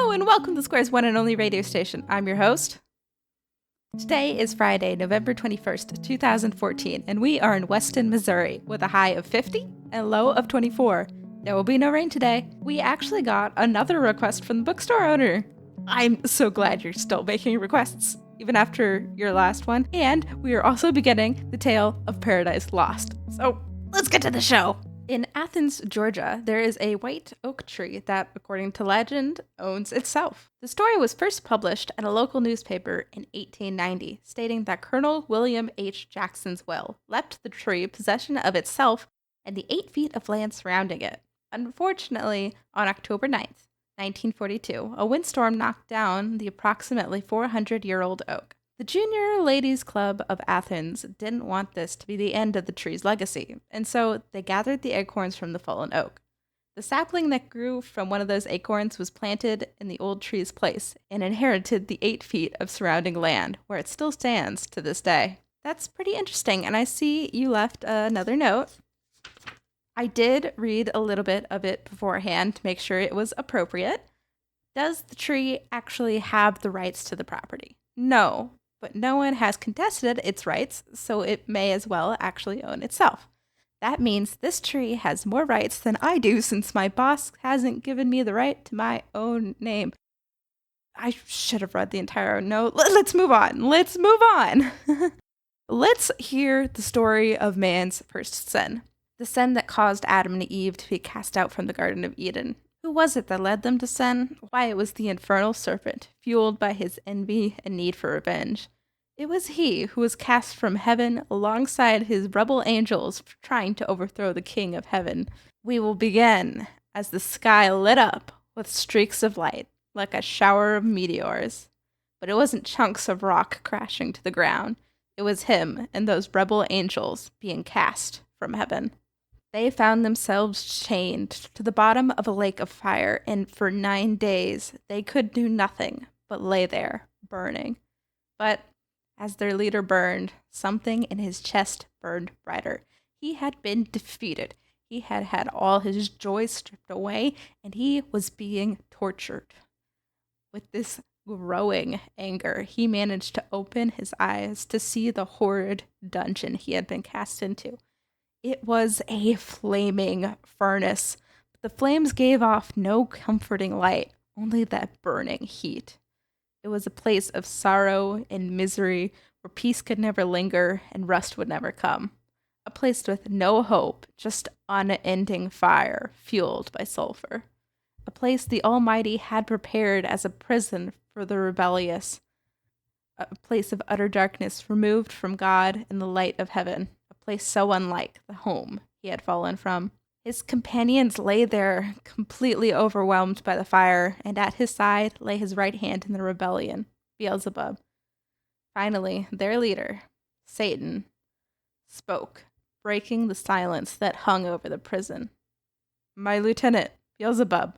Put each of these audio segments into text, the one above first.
Hello and welcome to Square's one and only radio station. I'm your host. Today is Friday, November 21st, 2014, and we are in Weston, Missouri, with a high of 50 and a low of 24. There will be no rain today. We actually got another request from the bookstore owner. I'm so glad you're still making requests, even after your last one. And we are also beginning the tale of Paradise Lost. So let's get to the show. In Athens, Georgia, there is a white oak tree that, according to legend, owns itself. The story was first published in a local newspaper in 1890, stating that Colonel William H. Jackson's will left the tree possession of itself and the 8 feet of land surrounding it. Unfortunately, on October 9th, 1942, a windstorm knocked down the approximately 400-year-old oak. The Junior Ladies Club of Athens didn't want this to be the end of the tree's legacy, and so they gathered the acorns from the fallen oak. The sapling that grew from one of those acorns was planted in the old tree's place and inherited the 8 feet of surrounding land, where it still stands to this day. That's pretty interesting, and I see you left another note. I did read a little bit of it beforehand to make sure it was appropriate. Does the tree actually have the rights to the property? No. But no one has contested its rights, so it may as well actually own itself. That means this tree has more rights than I do since my boss hasn't given me the right to my own name. I should have read the entire note. Let's move on. Let's hear the story of man's first sin. The sin that caused Adam and Eve to be cast out from the Garden of Eden. Who was it that led them to sin? Why, it was the infernal serpent, fueled by his envy and need for revenge. It was he who was cast from heaven alongside his rebel angels trying to overthrow the king of heaven. We will begin as the sky lit up with streaks of light, like a shower of meteors. But it wasn't chunks of rock crashing to the ground. It was him and those rebel angels being cast from heaven. They found themselves chained to the bottom of a lake of fire, and for 9 days they could do nothing but lay there, burning. But as their leader burned, something in his chest burned brighter. He had been defeated. He had had all his joy stripped away, and he was being tortured. With this growing anger, he managed to open his eyes to see the horrid dungeon he had been cast into. It was a flaming furnace, but the flames gave off no comforting light, only that burning heat. It was a place of sorrow and misery where peace could never linger and rest would never come. A place with no hope, just unending fire fueled by sulfur. A place the Almighty had prepared as a prison for the rebellious. A place of utter darkness removed from God and the light of heaven. Place so unlike the home he had fallen from. His companions lay there, completely overwhelmed by the fire, and at his side lay his right hand in the rebellion, Beelzebub. Finally, their leader, Satan, spoke, breaking the silence that hung over the prison. "My lieutenant, Beelzebub,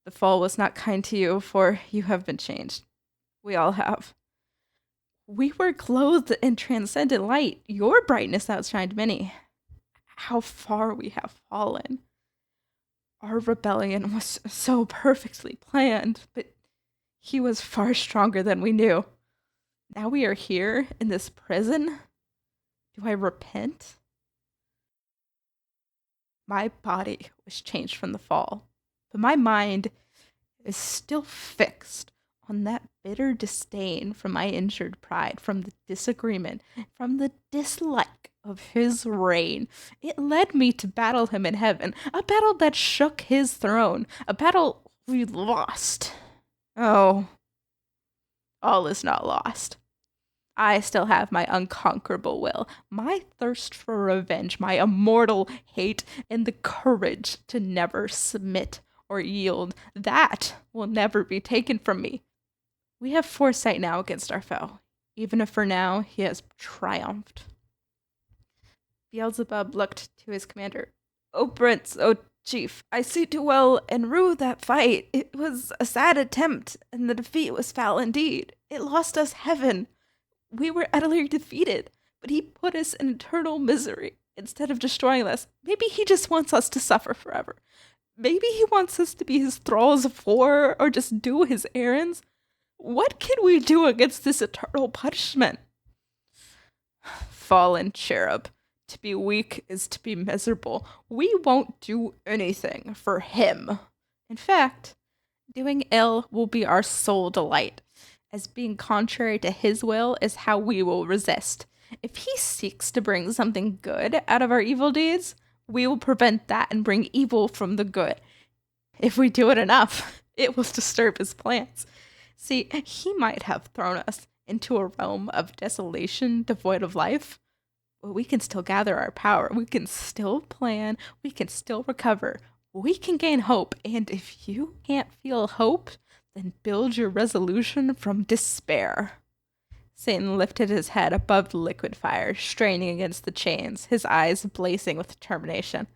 the fall was not kind to you, for you have been changed. We all have. We were clothed in transcendent light. Your brightness outshined many. How far we have fallen. Our rebellion was so perfectly planned, but he was far stronger than we knew. Now we are here in this prison. Do I repent?" My body was changed from the fall, but my mind is still fixed on that bitter disdain from my injured pride, from the disagreement, from the dislike of his reign. It led me to battle him in heaven, a battle that shook his throne, a battle we lost. Oh, all is not lost. I still have my unconquerable will, my thirst for revenge, my immortal hate, and the courage to never submit or yield. That will never be taken from me. We have foresight now against our foe, even if for now he has triumphed. Beelzebub looked to his commander. "O Prince, O Chief, I see too well and rue that fight. It was a sad attempt, and the defeat was foul indeed. It lost us heaven. We were utterly defeated, but he put us in eternal misery instead of destroying us. Maybe he just wants us to suffer forever. Maybe he wants us to be his thralls of war or just do his errands. What can we do against this eternal punishment? Fallen cherub. To be weak is to be miserable. We won't do anything for him. In fact, doing ill will be our sole delight, as being contrary to his will is how we will resist. If he seeks to bring something good out of our evil deeds, we will prevent that and bring evil from the good. If we do it enough, it will disturb his plans. See, he might have thrown us into a realm of desolation devoid of life, but we can still gather our power. We can still plan. We can still recover. We can gain hope. And if you can't feel hope, then build your resolution from despair. Satan lifted his head above the liquid fire, straining against the chains, his eyes blazing with determination.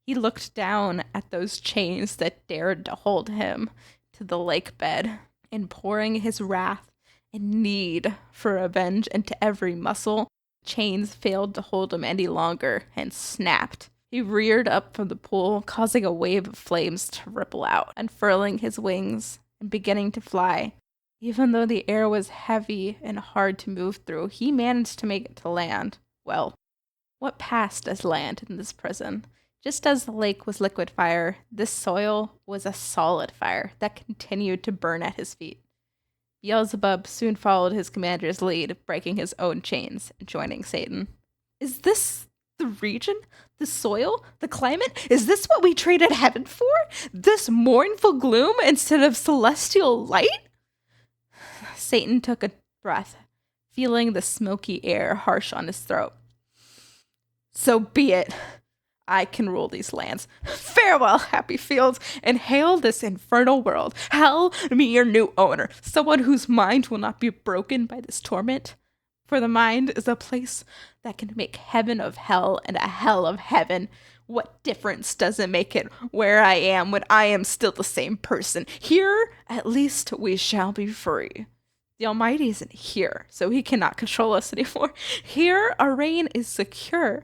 He looked down at those chains that dared to hold him to the lake bed, and pouring his wrath and need for revenge into every muscle, chains failed to hold him any longer and snapped. He reared up from the pool, causing a wave of flames to ripple out, unfurling his wings and beginning to fly. Even though the air was heavy and hard to move through, he managed to make it to land. Well, what passed as land in this prison? Just as the lake was liquid fire, this soil was a solid fire that continued to burn at his feet. Beelzebub soon followed his commander's lead, breaking his own chains and joining Satan. Is this the region? The soil? The climate? Is this what we traded heaven for? This mournful gloom instead of celestial light? Satan took a breath, feeling the smoky air harsh on his throat. So be it. I can rule these lands. Farewell, happy fields, and hail this infernal world. Hell, me your new owner, someone whose mind will not be broken by this torment. For the mind is a place that can make heaven of hell and a hell of heaven. What difference does it make it where I am when I am still the same person? Here, at least, we shall be free. The Almighty isn't here, so he cannot control us anymore. Here, our reign is secure.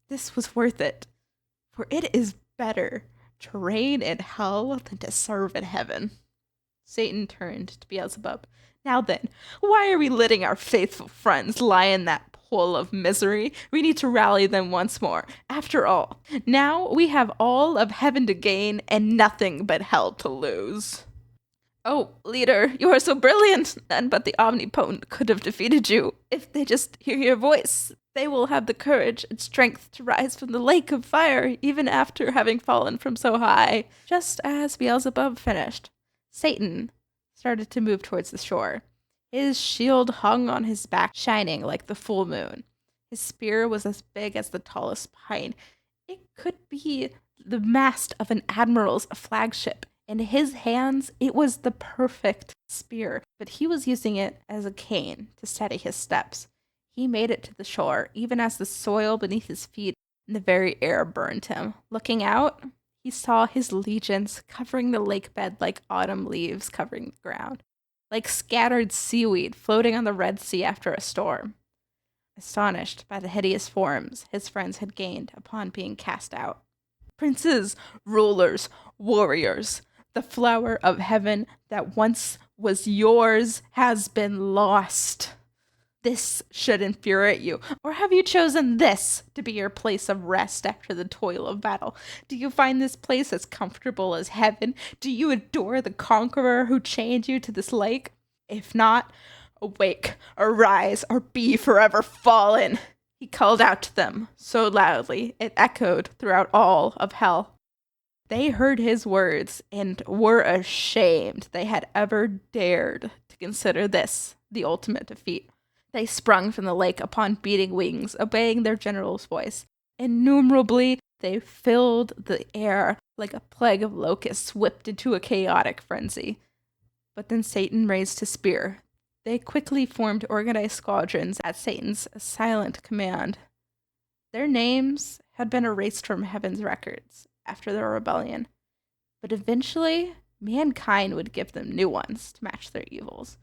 This was worth it, for it is better to reign in hell than to serve in heaven. Satan turned to Beelzebub. Now then, why are we letting our faithful friends lie in that pool of misery? We need to rally them once more. After all, now we have all of heaven to gain and nothing but hell to lose. Oh, leader, you are so brilliant! None but the Omnipotent could have defeated you. If they just hear your voice, they will have the courage and strength to rise from the lake of fire, even after having fallen from so high. Just as Beelzebub finished, Satan started to move towards the shore. His shield hung on his back, shining like the full moon. His spear was as big as the tallest pine. It could be the mast of an admiral's flagship. In his hands, it was the perfect spear, but he was using it as a cane to steady his steps. He made it to the shore, even as the soil beneath his feet and the very air burned him. Looking out, he saw his legions covering the lake bed like autumn leaves covering the ground, like scattered seaweed floating on the Red Sea after a storm. Astonished by the hideous forms his friends had gained upon being cast out. Princes, rulers, warriors, the flower of heaven that once was yours has been lost. This should infuriate you. Or have you chosen this to be your place of rest after the toil of battle? Do you find this place as comfortable as heaven? Do you adore the conqueror who chained you to this lake? If not, awake, arise, or be forever fallen. He called out to them so loudly it echoed throughout all of hell. They heard his words and were ashamed they had ever dared to consider this the ultimate defeat. They sprung from the lake upon beating wings, obeying their general's voice. Innumerably, they filled the air like a plague of locusts whipped into a chaotic frenzy. But then Satan raised his spear. They quickly formed organized squadrons at Satan's silent command. Their names had been erased from heaven's records after their rebellion, but eventually mankind would give them new ones to match their evils.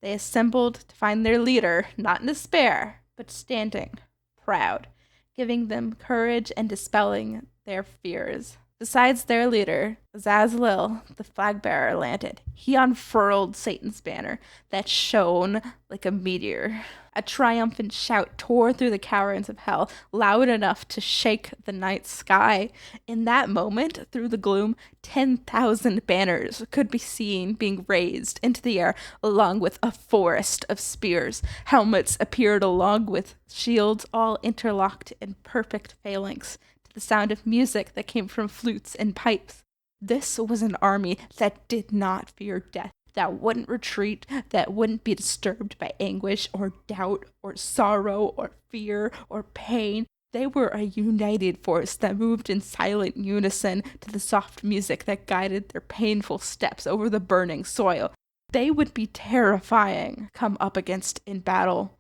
They assembled to find their leader, not in despair, but standing, proud, giving them courage and dispelling their fears. Besides their leader, Azazlil, the flag bearer, landed. He unfurled Satan's banner that shone like a meteor. A triumphant shout tore through the caverns of hell, loud enough to shake the night sky. In that moment, through the gloom, 10,000 banners could be seen being raised into the air, along with a forest of spears. Helmets appeared along with shields, all interlocked in perfect phalanx, to the sound of music that came from flutes and pipes. This was an army that did not fear death, that wouldn't retreat, that wouldn't be disturbed by anguish or doubt or sorrow or fear or pain. They were a united force that moved in silent unison to the soft music that guided their painful steps over the burning soil. They would be terrifying come up against in battle.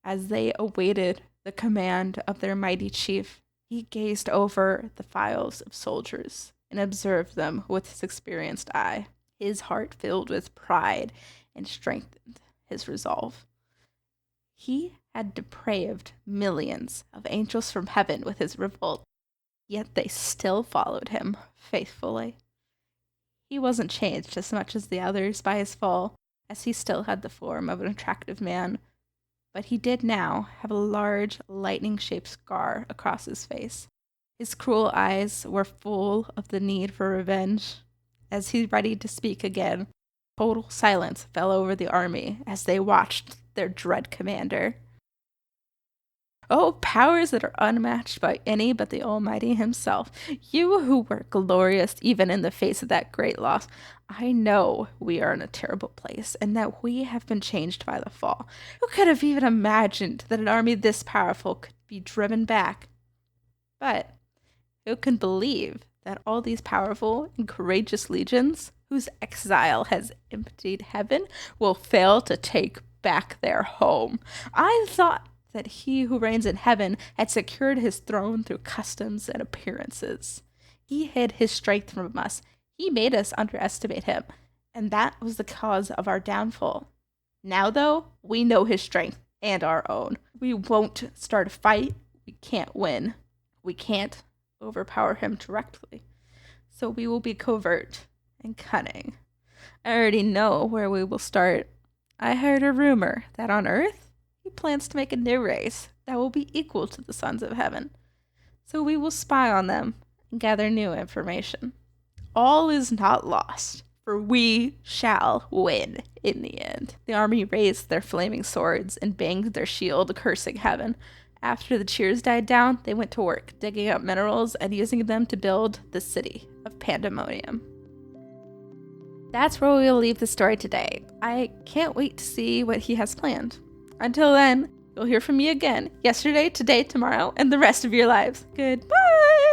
As they awaited the command of their mighty chief, he gazed over the files of soldiers and observed them with his experienced eye. His heart filled with pride and strengthened his resolve. He had depraved millions of angels from heaven with his revolt, yet they still followed him faithfully. He wasn't changed as much as the others by his fall, as he still had the form of an attractive man, but he did now have a large, lightning-shaped scar across his face. His cruel eyes were full of the need for revenge. As he readied to speak again, total silence fell over the army as they watched their dread commander. Oh, powers that are unmatched by any but the Almighty himself, you who were glorious even in the face of that great loss, I know we are in a terrible place and that we have been changed by the fall. Who could have even imagined that an army this powerful could be driven back? But who can believe that all these powerful and courageous legions, whose exile has emptied heaven, will fail to take back their home? I thought that he who reigns in heaven had secured his throne through customs and appearances. He hid his strength from us. He made us underestimate him, and that was the cause of our downfall. Now, though, we know his strength and our own. We won't start a fight. We can't win. We can't overpower him directly. So we will be covert and cunning. I already know where we will start. I heard a rumor that on Earth, he plans to make a new race that will be equal to the sons of heaven. So we will spy on them and gather new information. All is not lost, for we shall win in the end. The army raised their flaming swords and banged their shield, cursing heaven. After the cheers died down, they went to work, digging up minerals and using them to build the city of Pandemonium. That's where we'll leave the story today. I can't wait to see what he has planned. Until then, you'll hear from me again, yesterday, today, tomorrow, and the rest of your lives. Goodbye!